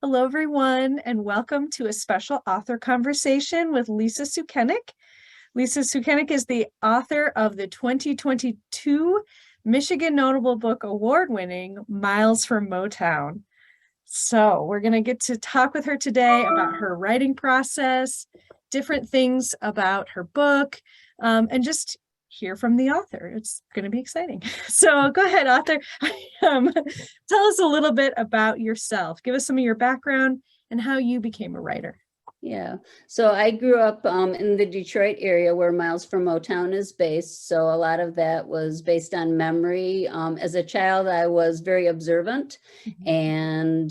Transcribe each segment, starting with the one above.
Hello, everyone, and welcome to a special author conversation with Lisa Sukenic. Lisa Sukenic is the author of the 2022 Michigan Notable Book Award-winning Miles from Motown. So we're going to get to talk with her today about her writing process, different things about her book, and just hear from the author. It's going to be exciting. So go ahead, author. Tell us a little bit about yourself. Give us some of your background and how you became a writer. Yeah, so I grew up in the Detroit area where Miles from Motown is based. So a lot of that was based on memory. As a child, I was very observant and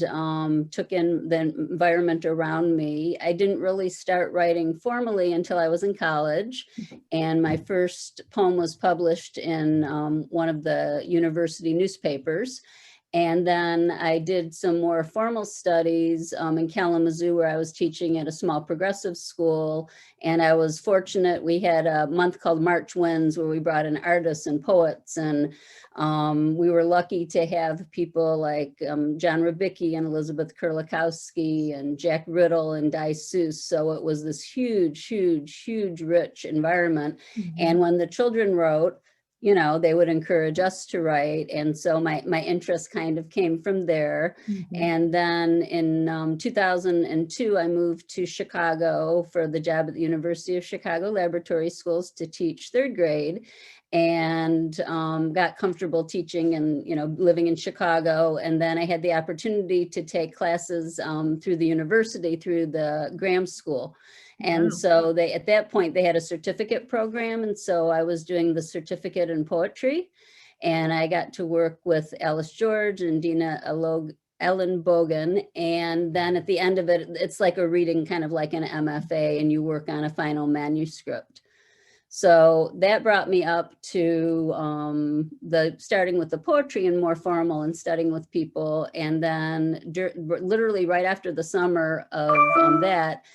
took in the environment around me. I didn't really start writing formally until I was in college. And my first poem was published in one of the university newspapers. And then I did some more formal studies in Kalamazoo, where I was teaching at a small progressive school. And I was fortunate, we had a month called March Winds where we brought in artists and poets. And we were lucky to have people like John Rubicki and Elizabeth Kurlikowski and Jack Riddle and Di Seuss. So it was this huge, huge, huge, rich environment. And when the children wrote, you know, they would encourage us to write. And so my interest kind of came from there. And then in 2002, I moved to Chicago for the job at the University of Chicago Laboratory Schools to teach third grade, and got comfortable teaching and, you know, living in Chicago. And then I had the opportunity to take classes through the university, through the Graham School. And so they, at that point, they had a certificate program. And so I was doing the certificate in poetry, and I got to work with Alice George and Dina Ellen Bogan. And then at the end of it, it's like a reading, kind of like an MFA, and you work on a final manuscript. So that brought me up to starting with the poetry and more formal and studying with people. And then literally right after the summer of that,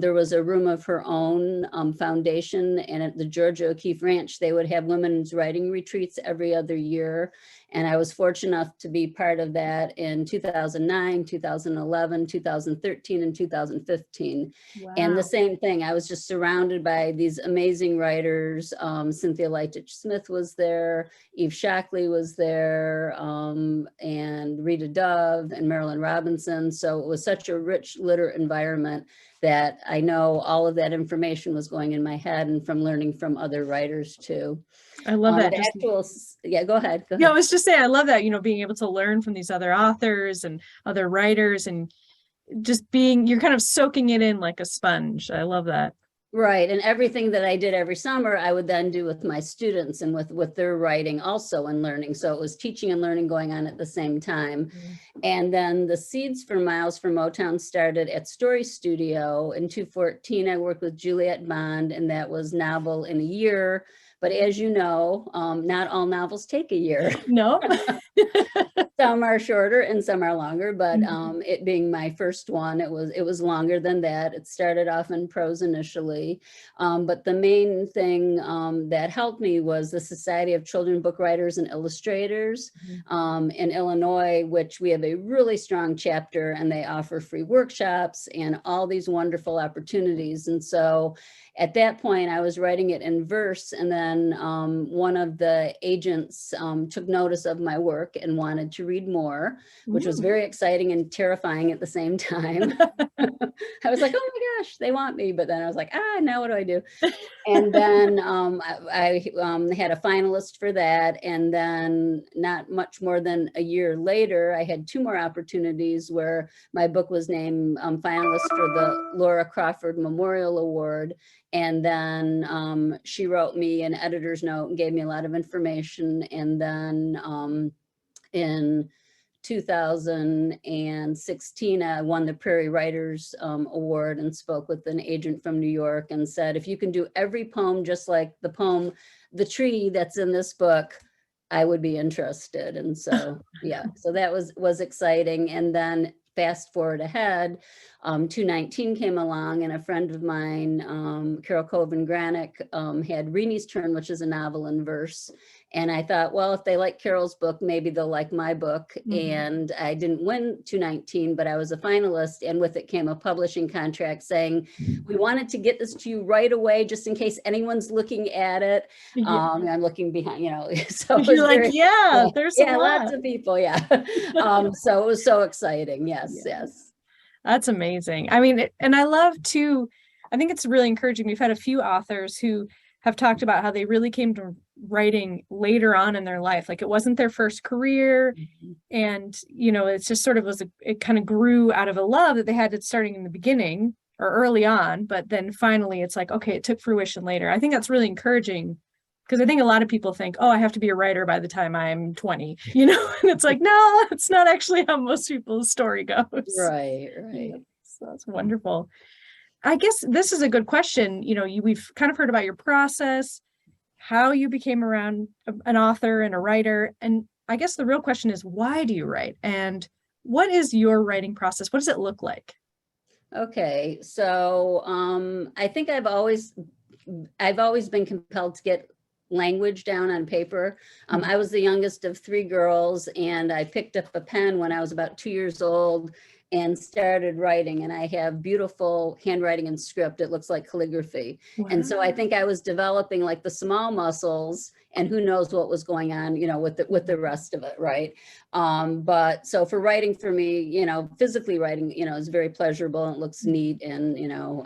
there was a Room of Her Own foundation, and at the Georgia O'Keeffe Ranch, they would have women's writing retreats every other year. And I was fortunate enough to be part of that in 2009, 2011, 2013, and 2015. Wow. And the same thing, I was just surrounded by these amazing writers. Cynthia Leitich Smith was there, Eve Shockley was there, and Rita Dove and Marilyn Robinson. So it was such a rich literate environment that I know all of that information was going in my head, and from learning from other writers too. I love that. Yeah, go ahead. Yeah, I was just saying, I love that, you know, being able to learn from these other authors and other writers, and just you're kind of soaking it in like a sponge. I love that. Right. And everything that I did every summer, I would then do with my students and with their writing also, and learning. So it was teaching and learning going on at the same time. And then the seeds for Miles from Motown started at Story Studio in 2014. I worked with Juliette Bond, and that was novel in a year. But as you know, not all novels take a year. No. Some are shorter and some are longer, but it being my first one, it was longer than that. It started off in prose initially, but the main thing that helped me was the Society of Children's Book Writers and Illustrators in Illinois, which we have a really strong chapter, and they offer free workshops and all these wonderful opportunities. And so at that point, I was writing it in verse, and then one of the agents took notice of my work and wanted to read more, which was very exciting and terrifying at the same time. I was like, oh my gosh, they want me. But then I was like, now what do I do? And then I had a finalist for that. And then not much more than a year later, I had two more opportunities where my book was named finalist for the Laura Crawford Memorial Award. And then she wrote me an editor's note and gave me a lot of information. And then in 2016, I won the Prairie Writers Award and spoke with an agent from New York and said, if you can do every poem just like the poem, The Tree, that's in this book, I would be interested. And so, yeah, so that was exciting. And then fast forward ahead, 219 came along, and a friend of mine, Carol Coven Granick, had Reenie's Turn, which is a novel in verse. And I thought, well, if they like Carol's book, maybe they'll like my book. And I didn't win 219, but I was a finalist. And with it came a publishing contract saying, we wanted to get this to you right away, just in case anyone's looking at it. I'm looking behind, so you're like, there's a lot. Lots of people. So it was so exciting. Yes. That's amazing. I mean, and I love to, I think it's really encouraging. We've had a few authors who have talked about how they really came to writing later on in their life. Like, it wasn't their first career. And, it's just sort of it kind of grew out of a love that they had starting in the beginning or early on. But then finally it's like, okay, it took fruition later. I think that's really encouraging, because I think a lot of people think, oh, I have to be a writer by the time I'm 20, and it's like, no, it's not actually how most people's story goes. Right. So that's wonderful. I guess this is a good question. We've kind of heard about your process, how you became around an author and a writer. And I guess the real question is, why do you write? And what is your writing process? What does it look like? Okay. So I think I've always been compelled to get language down on paper. I was the youngest of 3 girls, and I picked up a pen when I was about 2 years old and started writing, and I have beautiful handwriting and script. It looks like calligraphy. Wow. And so I think I was developing like the small muscles, and who knows what was going on, with the rest of it, right? But so for writing, for me, physically writing, is very pleasurable, and it looks neat, and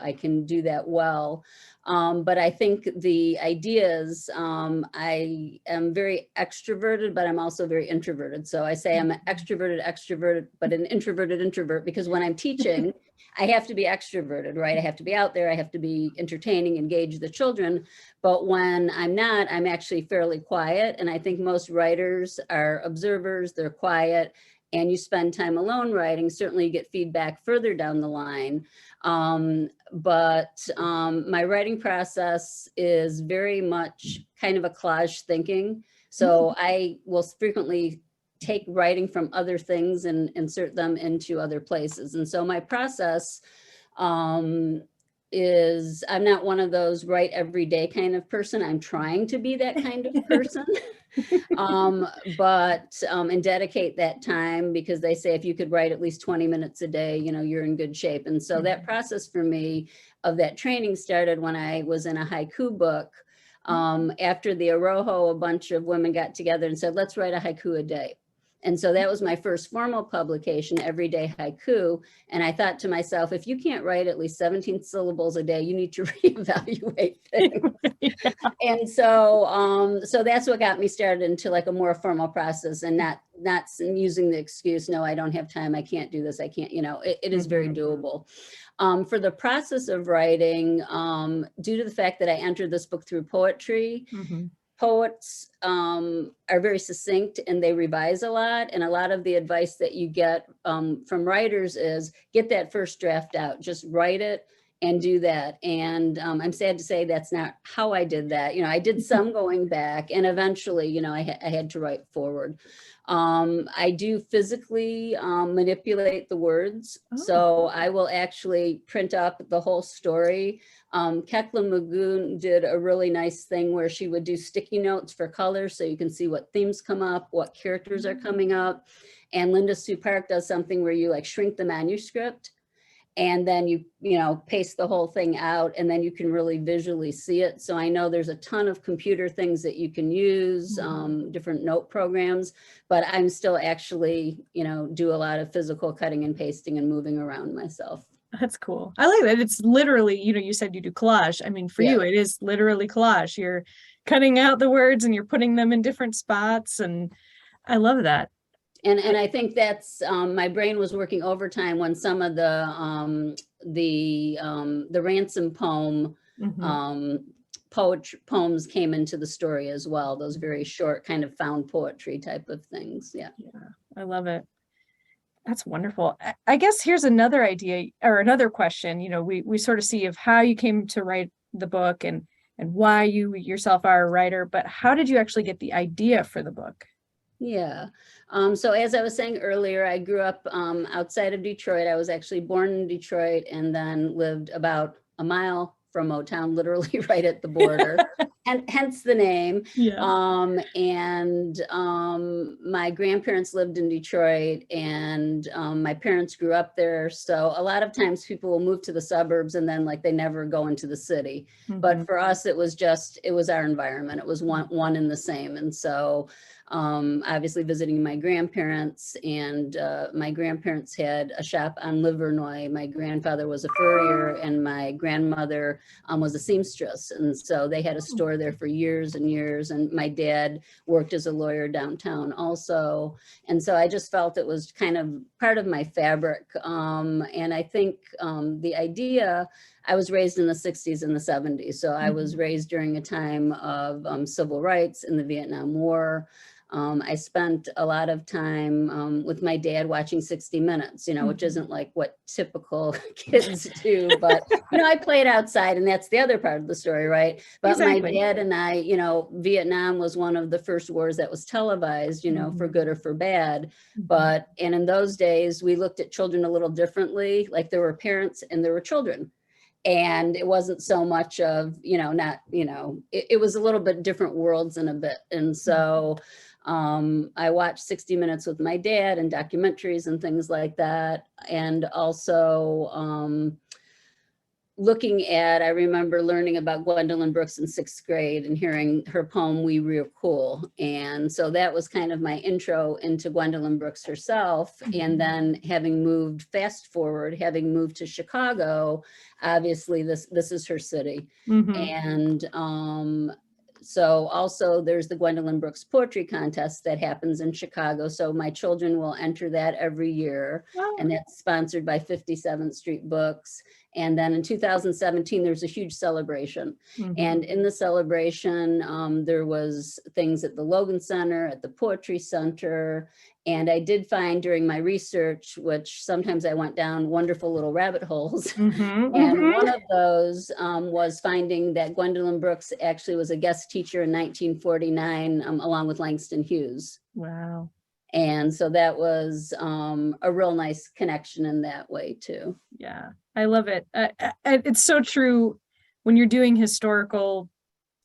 I can do that well. But I think the ideas, I am very extroverted, but I'm also very introverted. So I say I'm an extroverted, but an introverted introvert, because when I'm teaching, I have to be extroverted, right? I have to be out there. I have to be entertaining, engage the children. But when I'm not, I'm actually fairly quiet. And I think most writers are observers, they're quiet, and you spend time alone writing, certainly you get feedback further down the line. But my writing process is very much kind of a collage thinking. So I will frequently take writing from other things and insert them into other places. And so my process is, I'm not one of those write every day kind of person. I'm trying to be that kind of person. And dedicate that time, because they say if you could write at least 20 minutes a day, you're in good shape. And so that process for me of that training started when I was in a haiku book. After the Arojo, a bunch of women got together and said, let's write a haiku a day. And so that was my first formal publication, Everyday Haiku. And I thought to myself, if you can't write at least 17 syllables a day, you need to reevaluate things. And so that's what got me started into like a more formal process, and not using the excuse, no, I don't have time, I can't do this, I can't, it is very doable. For the process of writing, due to the fact that I entered this book through poetry, poets are very succinct and they revise a lot. And a lot of the advice that you get from writers is get that first draft out, just write it and do that. And I'm sad to say that's not how I did that. I did some going back, and eventually, I had to write forward. I do physically manipulate the words. So I will actually print up the whole story. Kekla Magoon did a really nice thing where she would do sticky notes for color, so you can see what themes come up, what characters are coming up. And Linda Sue Park does something where you like shrink the manuscript, and then you paste the whole thing out, and then you can really visually see it. So I know there's a ton of computer things that you can use, different note programs, but I'm still actually, do a lot of physical cutting and pasting and moving around myself. That's cool. I like that. It's literally, you said you do collage. I mean, for you, it is literally collage. You're cutting out the words and you're putting them in different spots. And I love that. And I think that's my brain was working overtime when some of the ransom poem poems came into the story as well. Those very short kind of found poetry type of things. Yeah, I love it. That's wonderful. I guess here's another idea or another question. We sort of see of how you came to write the book and why you yourself are a writer, but how did you actually get the idea for the book? Yeah. So as I was saying earlier, I grew up outside of Detroit. I was actually born in Detroit and then lived about a mile from Motown, literally right at the border, and hence the name. Yeah. My grandparents lived in Detroit, and my parents grew up there. So a lot of times people will move to the suburbs and then like they never go into the city. But for us, it was our environment. It was one and the same. And so obviously visiting my grandparents, and my grandparents had a shop on Livernois. My grandfather was a furrier and my grandmother was a seamstress. And so they had a store there for years and years. And my dad worked as a lawyer downtown also. And so I just felt it was kind of part of my fabric. And I think the idea, I was raised in the 60s and the 70s. So I was raised during a time of civil rights in the Vietnam War. I spent a lot of time with my dad watching 60 Minutes, which isn't like what typical kids do, but, I played outside, and that's the other part of the story, right? But Exactly. my dad and I, Vietnam was one of the first wars that was televised, for good or for bad. And in those days, we looked at children a little differently. Like there were parents and there were children. And it wasn't so much of, it was a little bit different worlds in a bit. And so I watched 60 Minutes with my dad and documentaries and things like that. And also I remember learning about Gwendolyn Brooks in 6th grade and hearing her poem, We Real Cool. And so that was kind of my intro into Gwendolyn Brooks herself. And then having moved to Chicago, obviously this is her city. And so also there's the Gwendolyn Brooks Poetry Contest that happens in Chicago. So my children will enter that every year. Wow. And that's sponsored by 57th Street Books. And then in 2017, there's a huge celebration. And in the celebration, there was things at the Logan Center, at the Poetry Center. And I did find during my research, which sometimes I went down wonderful little rabbit holes. And one of those was finding that Gwendolyn Brooks actually was a guest teacher in 1949, along with Langston Hughes. Wow. And so that was a real nice connection in that way too. Yeah, I love it. It's so true when you're doing historical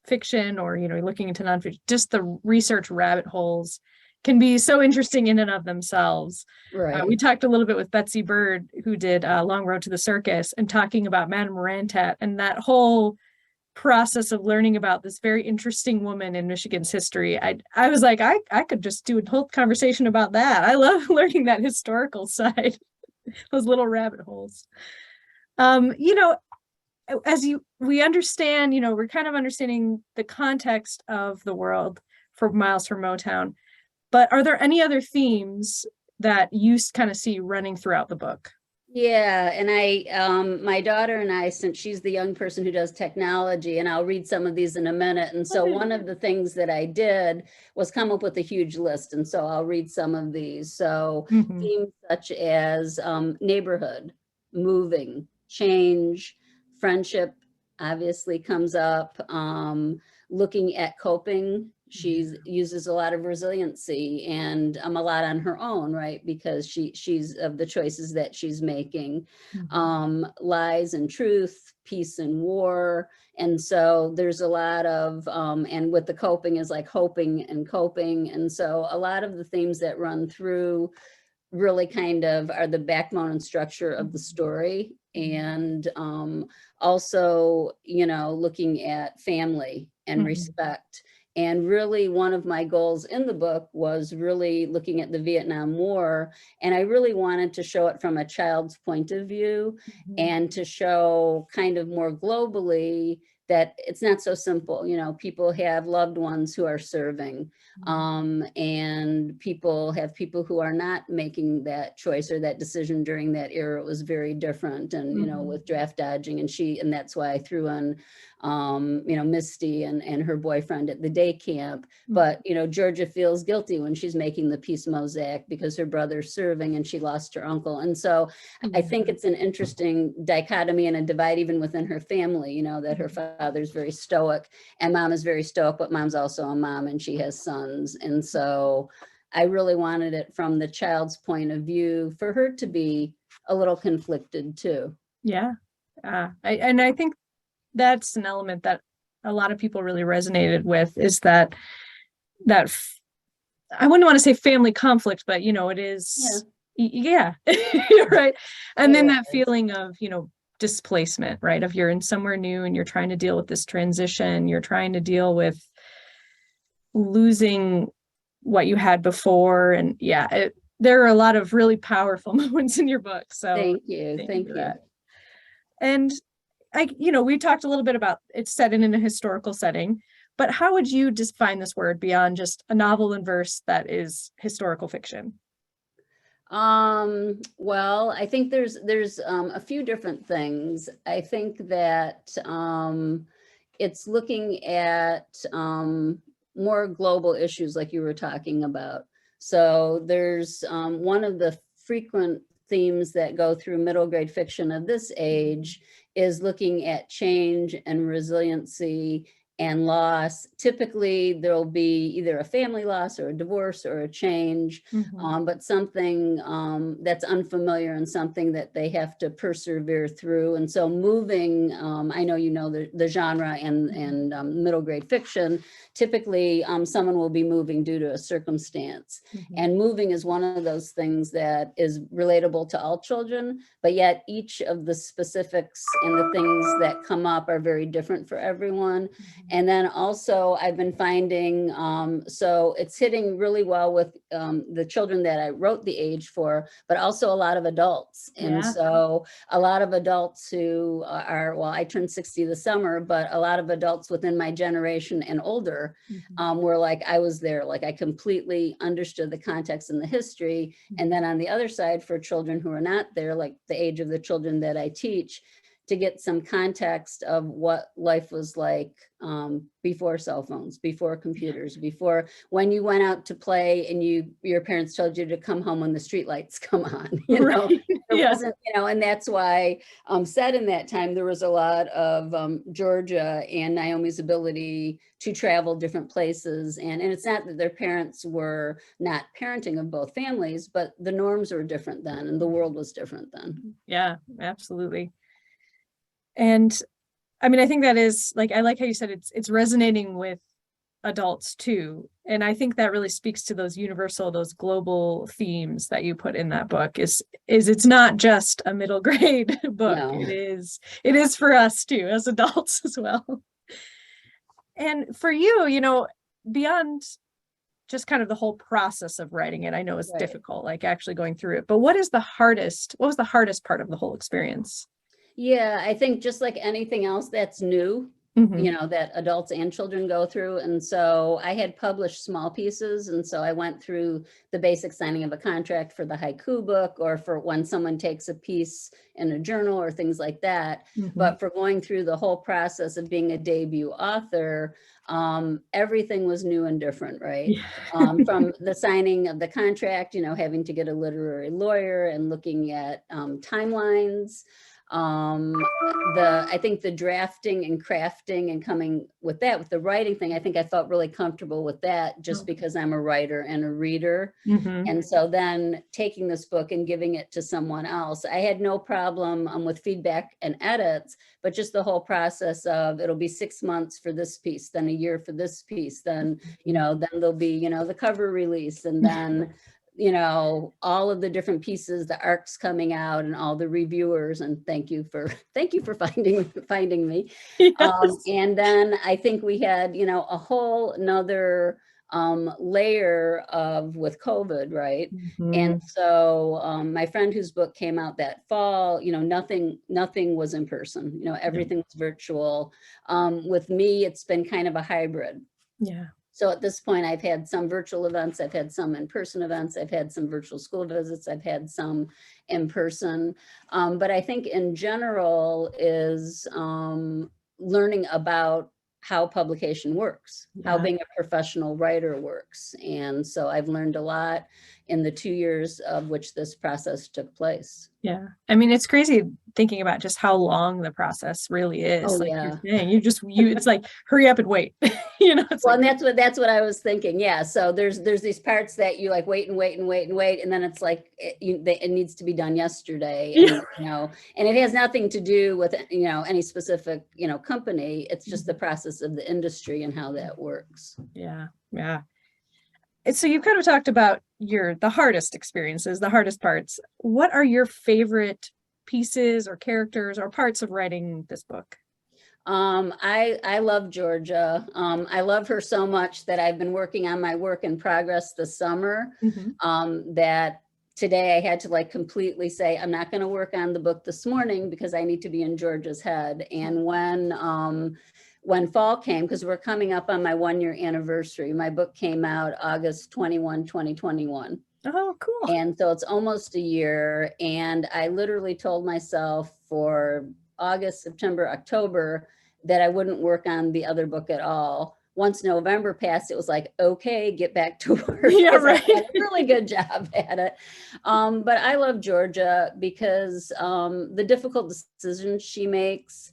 fiction or, looking into nonfiction, just the research rabbit holes can be so interesting in and of themselves. Right. We talked a little bit with Betsy Bird, who did Long Road to the Circus, and talking about Madame Morantat and that whole process of learning about this very interesting woman in Michigan's history. I was like, I could just do a whole conversation about that. I love learning that historical side, those little rabbit holes. We understand, we're kind of understanding the context of the world for Miles from Motown, but are there any other themes that you kind of see running throughout the book? Yeah, and my daughter and I, since she's the young person who does technology, and I'll read some of these in a minute. And so one of the things that I did was come up with a huge list. And so I'll read some of these. So themes such as neighborhood, moving, change, friendship obviously comes up, looking at coping. She uses a lot of resiliency and a lot on her own, right? Because she's of the choices that she's making, lies and truth, peace and war. And so there's a lot of, and with the coping is like hoping and coping. And so a lot of the themes that run through really kind of are the backbone and structure of the story. And also, looking at family and respect. And really one of my goals in the book was really looking at the Vietnam War. And I really wanted to show it from a child's point of view and to show kind of more globally that it's not so simple. People have loved ones who are serving, and people who are not making that choice or that decision during that era. It was very different. And, with draft dodging, and that's why I threw in, Misty and her boyfriend at the day camp. But, Georgia feels guilty when she's making the peace mosaic because her brother's serving and she lost her uncle. And so I think it's an interesting dichotomy and a divide even within her family, that her father's very stoic and mom is very stoic, but mom's also a mom and she has sons. And so I really wanted it from the child's point of view for her to be a little conflicted too. Yeah. And I think that's an element that a lot of people really resonated with, is that I wouldn't want to say family conflict, but it is, yeah, you're right. And then that feeling of, displacement, right? Of you're in somewhere new and you're trying to deal with this transition, you're trying to deal with losing what you had before. And there are a lot of really powerful moments in your book. So thank you. Thank you. And we talked a little bit about it's set in a historical setting, but how would you define this word beyond just a novel in verse that is historical fiction? Well, I think there's a few different things. I think that it's looking at more global issues like you were talking about. So there's one of the frequent themes that go through middle grade fiction of this age is looking at change and resiliency and loss. Typically, there'll be either a family loss or a divorce or a change, but something that's unfamiliar and something that they have to persevere through. And so moving, I know the genre and middle grade fiction, typically someone will be moving due to a circumstance. And moving is one of those things that is relatable to all children, but yet each of the specifics and the things that come up are very different for everyone. And then also I've been finding, so it's hitting really well with the children that I wrote the age for, but also a lot of adults. And so a lot of adults who are, well, I turned 60 this summer, but a lot of adults within my generation and older were like, I was there, like I completely understood the context and the history. And then on the other side, for children who are not there, like the age of the children that I teach, to get some context of what life was like before cell phones, before computers, before when you went out to play and your parents told you to come home when the street lights come on, Right. There wasn't, and that's why said in that time, there was a lot of Georgia and Naomi's ability to travel different places. And it's not that their parents were not parenting of both families, but the norms were different then and the world was different then. Yeah, absolutely. And I mean, I think that is like, I like how you said it's resonating with adults too. And I think that really speaks to those universal, those global themes that you put in that book is it's not just a middle grade book. No. It is for us too, as adults as well. And for you, beyond just kind of the whole process of writing it, I know it's difficult, like actually going through it, but what was the hardest part of the whole experience? Yeah, I think just like anything else that's new, that adults and children go through. And so I had published small pieces. And so I went through the basic signing of a contract for the haiku book, or for when someone takes a piece in a journal or things like that. But for going through the whole process of being a debut author, everything was new and different, right? From the signing of the contract, having to get a literary lawyer and looking at timelines. I think the drafting and crafting and coming with that, with the writing thing, I think I felt really comfortable with that just because I'm a writer and a reader. And so then taking this book and giving it to someone else, I had no problem with feedback and edits, but just the whole process of it'll be 6 months for this piece, then a year for this piece, then, then there'll be, the cover release, and then all of the different pieces, the arcs coming out, and all the reviewers. And thank you for finding me. Yes. And then I think we had, a whole nother layer of with COVID, right? And so my friend whose book came out that fall, nothing was in person, everything was virtual. With me, it's been kind of a hybrid. Yeah. So at this point, I've had some virtual events, I've had some in-person events, I've had some virtual school visits, I've had some in person. But I think in general is learning about how publication works, how being a professional writer works. And so I've learned a lot in the 2 years of which this process took place. Yeah. I mean, it's crazy thinking about just how long the process really Oh, is. Like you're yeah. saying, it's like, hurry up and wait. It's Well, like, and that's what I was thinking. Yeah. So there's these parts that you like wait and wait and wait and wait, and then it's like it needs to be done yesterday, yeah. and and it has nothing to do with any specific company. It's just the Mhm. process of the industry and how that works. Yeah. Yeah. And so you've kind of talked about the hardest experiences, the hardest parts. What are your favorite pieces or characters or parts of writing this book? I love Georgia. I love her so much that I've been working on my work in progress this summer. Mhm. That today I had to like completely say I'm not going to work on the book this morning because I need to be in Georgia's head. And when fall came, because we're coming up on my 1 year anniversary, my book came out August 21, 2021. Oh, cool. And so it's almost a year. And I literally told myself for August, September, October that I wouldn't work on the other book at all. Once November passed, it was like, okay, get back to work Yeah, because I right. did a really good job at it. But I love Georgia because the difficult decisions she makes,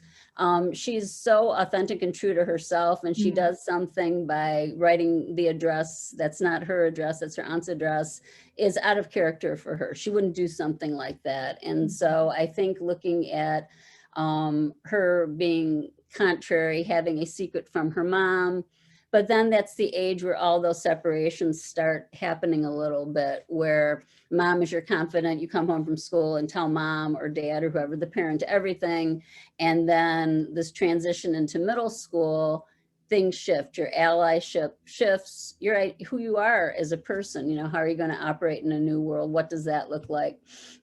she's so authentic and true to herself, and she Mm. does something by writing the address that's not her address, that's her aunt's address, is out of character for her. She wouldn't do something like that. And so I think looking at her being contrary, having a secret from her mom, but then that's the age where all those separations start happening a little bit, where mom is your confidant, you come home from school and tell mom or dad or whoever, the parent, everything. And then this transition into middle school, things shift, your allyship shifts, you're who you are as a person, how are you going to operate in a new world? What does that look like?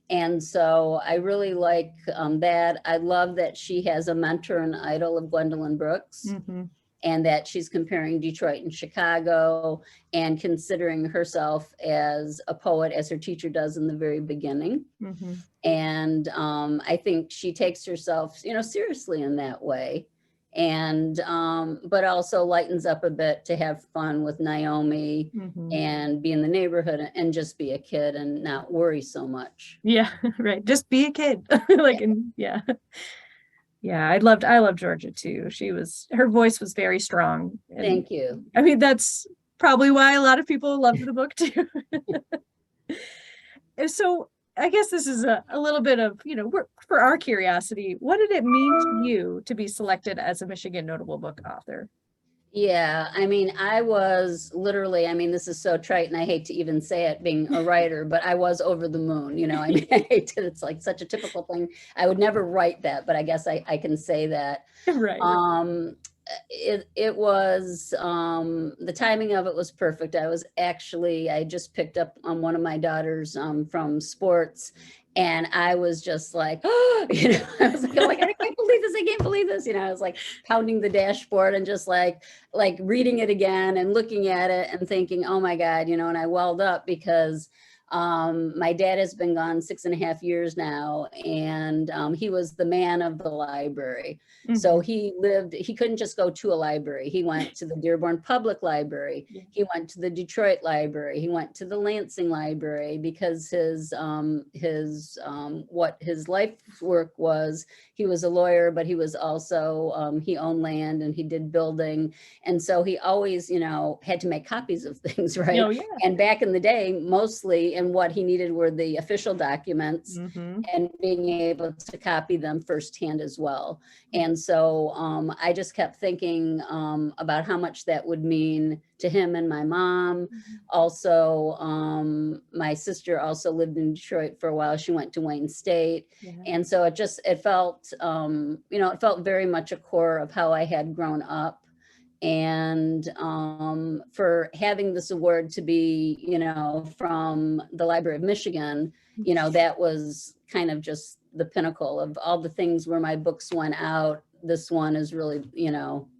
And so I really like that. I love that she has a mentor and idol of Gwendolyn Brooks, Mhm. and that she's comparing Detroit and Chicago and considering herself as a poet, as her teacher does in the very beginning. Mhm. And I think she takes herself, seriously in that way. And but also lightens up a bit to have fun with Naomi Mhm. and be in the neighborhood and just be a kid and not worry so much. Yeah, right. Just be a kid. Yeah. Yeah. Yeah, I loved Georgia too. Her voice was very strong. And Thank you. I mean, that's probably why a lot of people loved the book too. And so I guess this is a little bit of, for our curiosity, what did it mean to you to be selected as a Michigan Notable Book Author? Yeah, I mean, I was literally, I mean, this is so trite and I hate to even say it being a writer, but I was over the moon, I mean, I hate to, it's like such a typical thing. I would never write that, but I guess I can say that. Right. Um, it was, the timing of it was perfect. I just picked up on one of my daughters from sports, and I was just like, oh, I was like, oh my God, I can't believe this. I can't believe this. I was like pounding the dashboard and just like reading it again and looking at it and thinking, oh my God, and I welled up because my dad has been gone 6.5 years now, and he was the man of the library. So Mhm. he couldn't just go to a library. He went to the Dearborn Public Library. Yeah. He went to the Detroit Library. He went to the Lansing Library because what his life work was, he was a lawyer, but he was also, he owned land and he did building. And so he always, had to make copies of things, right? Oh, yeah. And back in the day, mostly, and what he needed were the official documents Mhm. and being able to copy them firsthand as well. And so I just kept thinking about how much that would mean to him and my mom. Also, my sister also lived in Detroit for a while. She went to Wayne State. Yeah. And so it felt, it felt very much a core of how I had grown up. And for having this award to be, from the Library of Michigan, that was kind of just the pinnacle of all the things where my books went out. This one is really,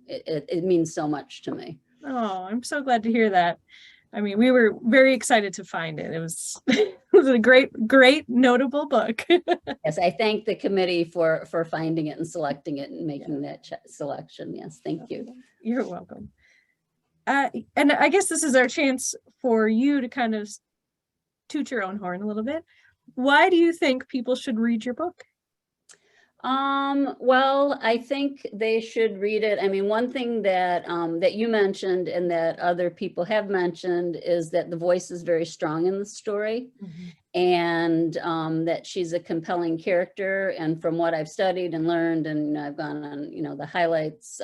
it means so much to me. Oh, I'm so glad to hear that. I mean, we were very excited to find it. It was it was a great notable book. Yes, I thank the committee for finding it and selecting it and making that selection. Yes, thank you. You're welcome. And I guess this is our chance for you to kind of toot your own horn a little bit. why do you think people should read your book? Well, I think they should read it. I mean, one thing that that you mentioned and that other people have mentioned is that the voice is very strong in the story, and that she's a compelling character. And from what I've studied and learned, and I've gone on, the highlights,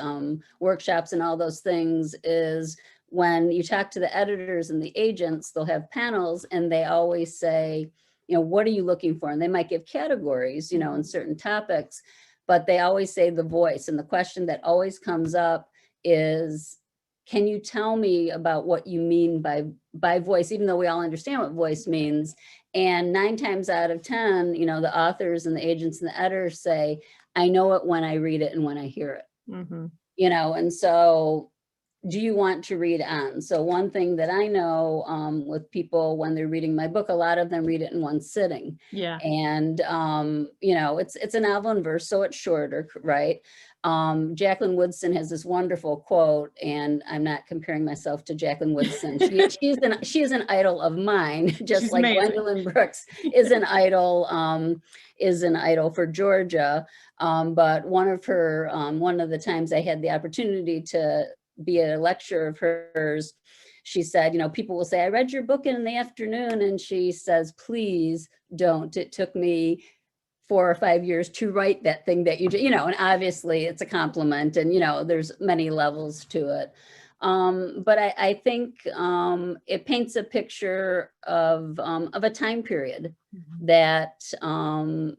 workshops and all those things, is when you talk to the editors and the agents, they'll have panels and they always say, what are you looking for? And they might give categories, in certain topics, but they always say the voice. And the question that always comes up is, can you tell me about what you mean by voice, even though we all understand what voice means? And 9 times out of 10, the authors and the agents and the editors say, I know it when I read it and when I hear it, and so do you want to read on? So one thing that I know with people when they're reading my book, a lot of them read it in one sitting. Yeah. And, it's a novel in verse, so it's shorter, right? Jacqueline Woodson has this wonderful quote, and I'm not comparing myself to Jacqueline Woodson. She is an idol of mine, just She's like amazing. Gwendolyn Brooks is an idol for Georgia. But one of the times I had the opportunity to be at a lecture of hers, she said, people will say, I read your book in the afternoon. And she says, please don't. It took me 4 or 5 years to write that thing that you do, and obviously it's a compliment, and, there's many levels to it. But I think it paints a picture of a time period that, and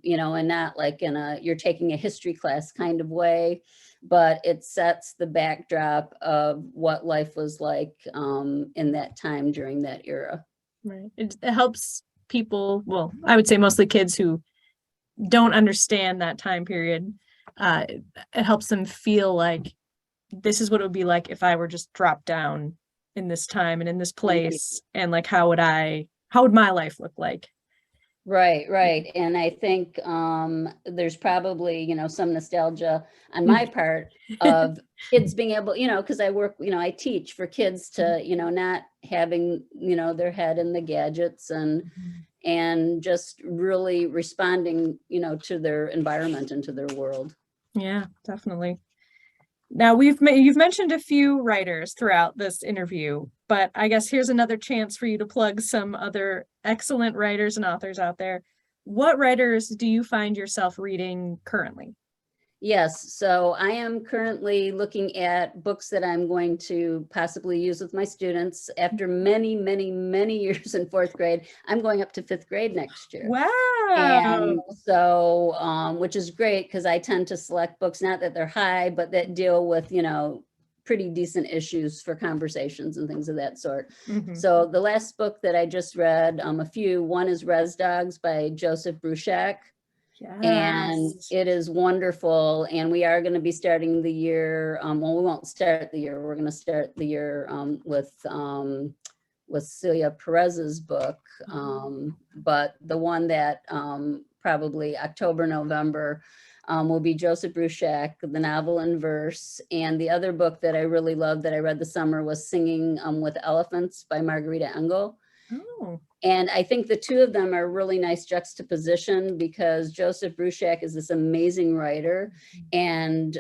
not like you're taking a history class kind of way, but it sets the backdrop of what life was like in that time during that era. Right. It helps people, well, I would say mostly kids who don't understand that time period. It helps them feel like this is what it would be like if I were just dropped down in this time and in this place, and like how would my life look like? Right. And I think there's probably, some nostalgia on my part of kids being able, because I work, I teach for kids to, not having, their head in the gadgets, and just really responding, to their environment and to their world. Yeah, definitely. Now you've mentioned a few writers throughout this interview, but I guess here's another chance for you to plug some other excellent writers and authors out there. What writers do you find yourself reading currently? Yes, so I am currently looking at books that I'm going to possibly use with my students after many, many, many years in 4th grade. I'm going up to 5th grade next year. Wow. And so, which is great because I tend to select books, not that they're high, but that deal with, pretty decent issues for conversations and things of that sort. So the last book that I just read, one is Res Dogs by Joseph Bruchac. Yes. And it is wonderful. And we are going to be starting the year. Well, we won't start the year. We're going to start the year with Celia Perez's book. But the one that probably October, November will be Joseph Bruchac, the novel in verse. And the other book that I really loved that I read this summer was Singing with Elephants by Margarita Engel. Oh. And I think the two of them are a really nice juxtaposition because Joseph Bruchac is this amazing writer, and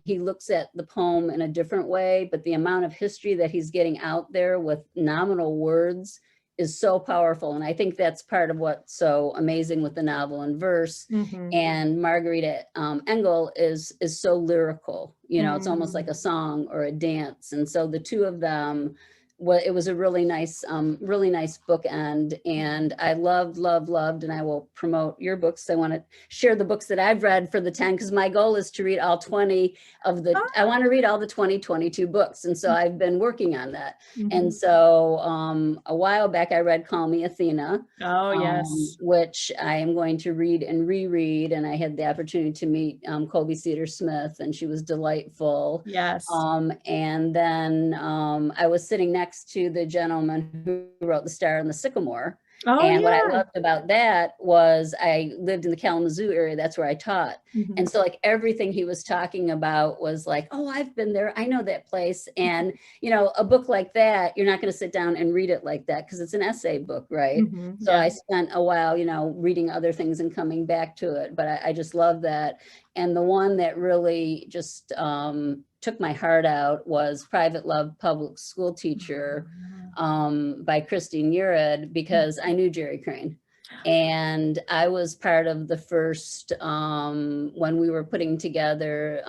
he looks at the poem in a different way, but the amount of history that he's getting out there with nominal words is so powerful. And I think that's part of what's so amazing with the novel in verse. And Margarita Engel is so lyrical, it's almost like a song or a dance. And so the two of them, it was a really nice bookend, and I loved, and I will promote your books. I want to share the books that I've read for the 10, because my goal is to read all 20 I want to read all the 2022 books. And so I've been working on that. And so a while back, I read Call Me Athena. Oh, yes. Which I am going to read and reread. And I had the opportunity to meet Colby Cedar Smith, and she was delightful. Yes. And then I was sitting next to the gentleman who wrote The Star and the Sycamore. Oh, And what I yeah. loved about that was I lived in the Kalamazoo area. That's where I taught. Mhm. And so like everything he was talking about was like, oh, I've been there. I know that place. And, you know, a book like that, you're not going to sit down and read it like that because it's an essay book, right? Mhm. So Yeah. I spent a while, you know, reading other things and coming back to it. But I just love that. And the one that really just took my heart out was Private Love Public School Teacher by Christine Urid, because I knew Jerry Crane. And I was part of the first, when we were putting together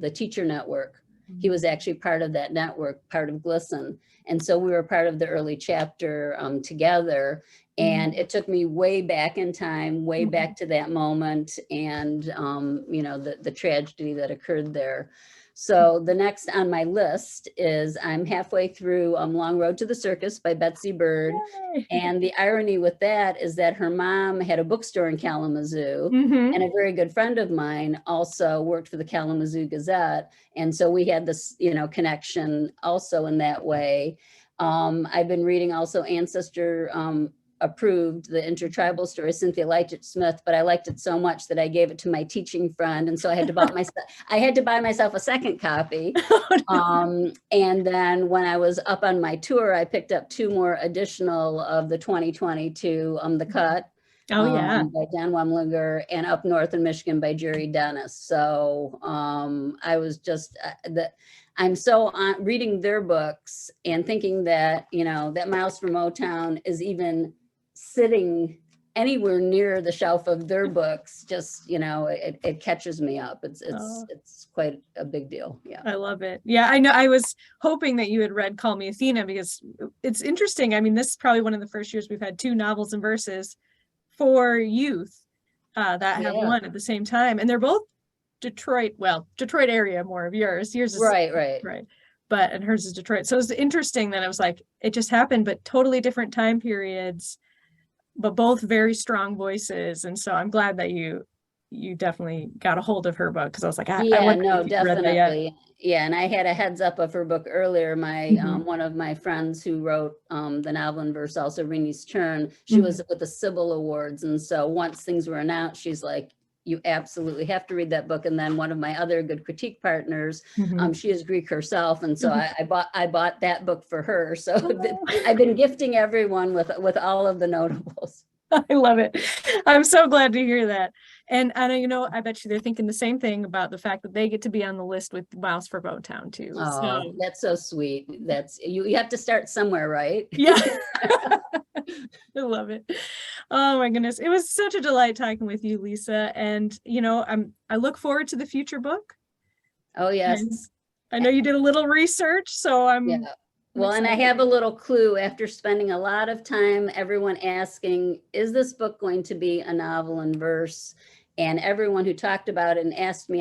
the teacher network. He was actually part of that network, part of GLSEN. And so we were part of the early chapter together. And it took me way back in time, way back to that moment, and you know, the tragedy that occurred there. So the next on my list is I'm halfway through Long Road to the Circus by Betsy Bird. Yay. And the irony with that is that her mom had a bookstore in Kalamazoo, Mhm. and a very good friend of mine also worked for the Kalamazoo Gazette. And so we had this, you know, connection also in that way. I've been reading also Ancestor approved the intertribal story, Cynthia Leitich Smith, but I liked it so much that I gave it to my teaching friend. And so I had to buy myself a second copy. And then when I was up on my tour, I picked up 2 more additional of the 2022, The Cut Oh, yeah. by Dan Wemlinger, and Up North in Michigan by Jerry Dennis. So I was just I'm so on reading their books and thinking that, you know, that Miles from Motown is even sitting anywhere near the shelf of their books. Just, you know, it catches me up. It's quite a big deal. Yeah. I love it. Yeah, I know. I was hoping that you had read Call Me Athena, because it's interesting. I mean, this is probably one of the first years we've had 2 novels and verses for youth that have Yeah. won at the same time. And they're both Detroit, well, Detroit area, more of yours. Yours is Right. but and hers is Detroit. So it's interesting that it was like it just happened, but totally different time periods, but both very strong voices. And so I'm glad that you definitely got a hold of her book, because I was like, I Yeah, wonder no, if you've read that yet. definitely. Yeah, and I had a heads up of her book earlier. My Mhm. one of my friends who wrote the novel in verse, also Rini's Turn, she was with the Sybil Awards. And so once things were announced, she's like, you absolutely have to read that book. And then one of my other good critique partners, Mhm. she is Greek herself. And so I bought that book for her. So I've been gifting everyone with all of the notables. I love it. I'm so glad to hear that. And I know, you know, I bet you they're thinking the same thing about the fact that they get to be on the list with Miles for Motown too. Oh, So that's so sweet. That's you have to start somewhere, right? yeah. I love it. Oh my goodness. It was such a delight talking with you, Lisa. And you know, I look forward to the future book. Oh, And yes. I know you did a little research, so Yeah. I'm Well, and I excited. have a little clue after spending a lot of time, everyone asking, is this book going to be a novel in verse? And everyone who talked about it and asked me,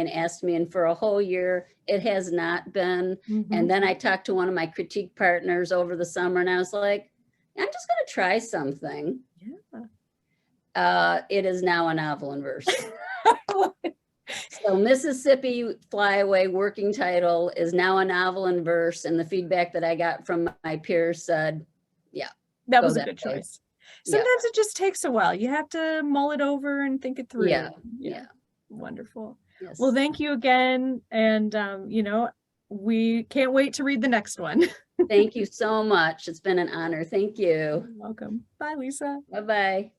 and for a whole year, it has not been. Mhm. And then I talked to one of my critique partners over the summer, and I was like, I'm just going to try something. Yeah. It is now a novel in verse. So Mississippi Flyaway working title is now a novel in verse, and the feedback that I got from my peers said, yeah, That go was a that good way. choice. Yeah. Sometimes it just takes a while. You have to mull it over and think it through. Yeah. Wonderful. Yes. Well, thank you again. And, you know, we can't wait to read the next one. Thank you so much. It's been an honor. Thank you. You're welcome. Bye, Lisa. Bye-bye.